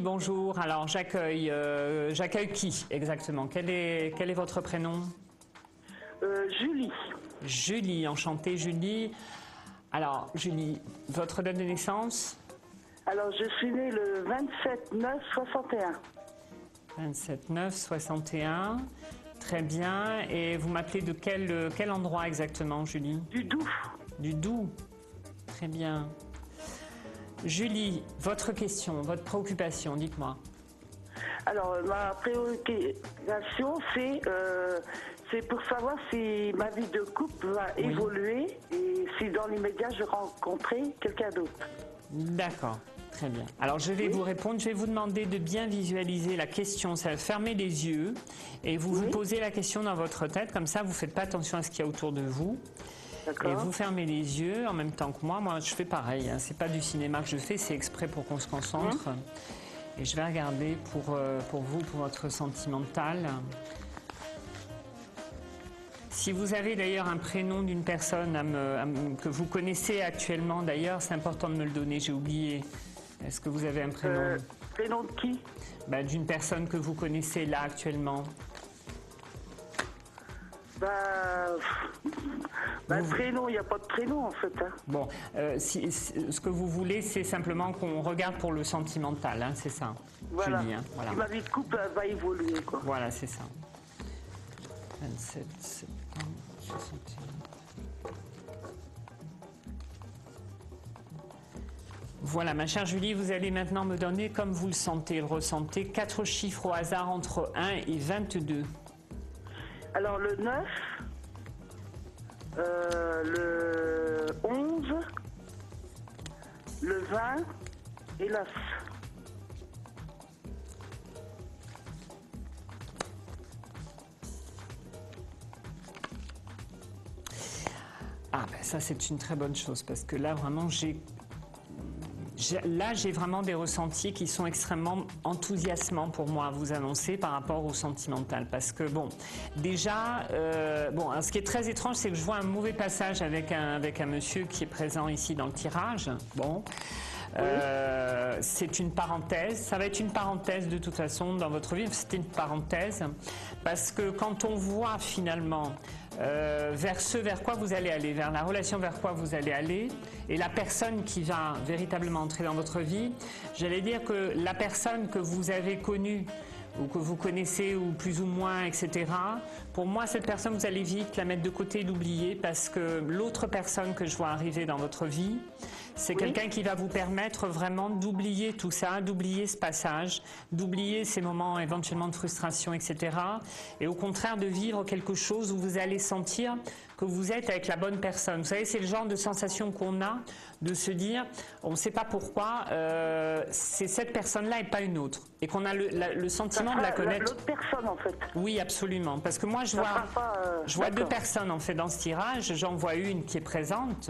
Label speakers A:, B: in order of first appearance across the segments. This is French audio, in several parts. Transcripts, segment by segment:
A: bonjour. Alors j'accueille qui exactement? Quel est votre prénom?
B: Julie.
A: Julie, enchantée Julie. Alors Julie, votre date de naissance?
B: Alors je suis née le 27/9/61.
A: 27/9/61. Très bien. Et vous m'appelez de quel endroit exactement, Julie?
B: Du Doubs.
A: Du Doubs. Très bien. Julie, votre question, votre préoccupation, dites-moi.
B: Alors ma préoccupation c'est pour savoir si ma vie de couple va évoluer et si dans l'immédiat je rencontrerai quelqu'un d'autre.
A: D'accord. Très bien. Alors je vais vous répondre, je vais vous demander de bien visualiser la question, c'est fermer les yeux et vous vous posez la question dans votre tête, comme ça vous ne faites pas attention à ce qu'il y a autour de vous. Et vous fermez les yeux en même temps que moi. Moi je fais pareil, hein. C'est pas du cinéma que je fais, c'est exprès pour qu'on se concentre. Et je vais regarder pour vous, pour votre sentimental. Si vous avez d'ailleurs un prénom d'une personne que vous connaissez actuellement, d'ailleurs c'est important de me le donner, j'ai oublié. Est-ce que vous avez un prénom?
B: Prénom de qui?
A: D'une personne que vous connaissez là actuellement.
B: Prénom, il n'y a pas de prénom en fait. Hein.
A: Bon, ce que vous voulez, c'est simplement qu'on regarde pour le sentimental, hein, c'est ça.
B: Voilà.
A: Julie, hein, voilà.
B: Ma vie de couple va évoluer, quoi.
A: Voilà, c'est ça. 27 septembre 61. Voilà, ma chère Julie, vous allez maintenant me donner, comme vous le sentez, le ressentez, 4 chiffres au hasard entre 1 et 22.
B: Alors le 9, le 11, le 20 et l'As.
A: Ah ben ça c'est une très bonne chose parce que là vraiment j'ai vraiment des ressentis qui sont extrêmement enthousiasmants pour moi à vous annoncer par rapport au sentimental. Parce que bon, déjà, ce qui est très étrange, c'est que je vois un mauvais passage avec un monsieur qui est présent ici dans le tirage. Bon. C'est une parenthèse, ça va être une parenthèse de toute façon dans votre vie, c'était une parenthèse parce que quand on voit finalement vers quoi vous allez aller, vers la relation vers quoi vous allez aller et la personne qui va véritablement entrer dans votre vie, j'allais dire que la personne que vous avez connue ou que vous connaissez ou plus ou moins, etc. Pour moi, cette personne, vous allez vite la mettre de côté et l'oublier parce que l'autre personne que je vois arriver dans votre vie, c'est quelqu'un qui va vous permettre vraiment d'oublier tout ça, d'oublier ce passage, d'oublier ces moments éventuellement de frustration, etc. Et au contraire de vivre quelque chose où vous allez sentir que vous êtes avec la bonne personne. Vous savez, c'est le genre de sensation qu'on a de se dire, on ne sait pas pourquoi, c'est cette personne-là et pas une autre. Et qu'on a le sentiment de la connaître.
B: L'autre personne en fait.
A: Oui, absolument. Parce que moi, je vois deux personnes en fait dans ce tirage. J'en vois une qui est présente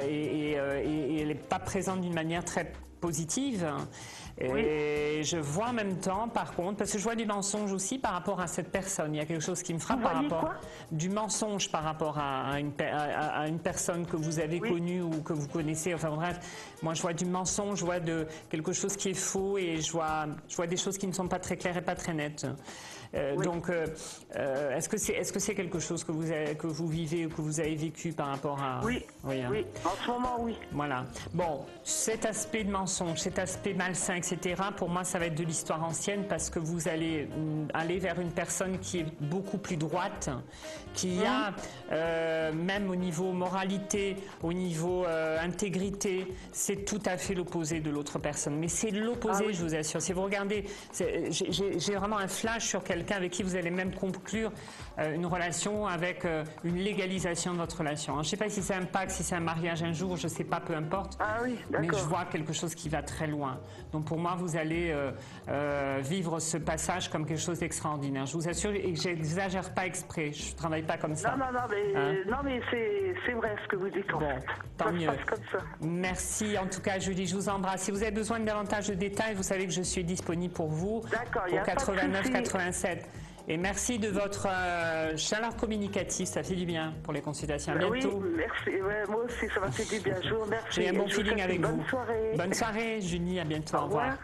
A: et elle n'est pas présente d'une manière très positive. Et je vois en même temps, par contre, parce que je vois du mensonge aussi par rapport à cette personne. Il y a quelque chose qui me frappe par rapport du mensonge par rapport à une personne que vous avez connue ou que vous connaissez. Enfin bref, moi je vois du mensonge, je vois quelque chose qui est faux et je vois des choses qui ne sont pas très claires et pas très nettes. Donc, est-ce que c'est quelque chose que vous vivez ou que vous avez vécu par rapport à...
B: Oui,
A: hein.
B: oui, en ce moment, oui.
A: Voilà. Bon, cet aspect de mensonge, cet aspect malsain, etc., pour moi, ça va être de l'histoire ancienne parce que vous allez aller vers une personne qui est beaucoup plus droite, qui a, même au niveau moralité, au niveau intégrité, c'est tout à fait l'opposé de l'autre personne. Mais c'est l'opposé, je vous assure. Si vous regardez, j'ai vraiment un flash sur quelqu'un avec qui vous allez même conclure une relation avec une légalisation de votre relation. Alors, je ne sais pas si c'est un pacte, si c'est un mariage un jour, je ne sais pas, peu importe.
B: Ah oui, d'accord.
A: Mais je vois quelque chose qui va très loin. Donc pour moi, vous allez vivre ce passage comme quelque chose d'extraordinaire. Je vous assure, et je n'exagère pas exprès, je ne travaille pas comme ça.
B: Non, mais c'est vrai ce que vous dites en fait.
A: Tant mieux.
B: Ça se passe comme ça.
A: Merci en tout cas, Julie, je vous embrasse. Si vous avez besoin de davantage de détails, vous savez que je suis disponible pour vous.
B: D'accord,
A: au 89 87. Et merci de votre chaleur communicative, ça fait du bien pour les consultations. À bientôt.
B: Oui, merci. Ouais, moi aussi, ça m'a fait du bien. Je vous remercie.
A: J'ai un bon feeling avec vous.
B: Bonne soirée.
A: Bonne soirée, Julie, à bientôt. Au revoir.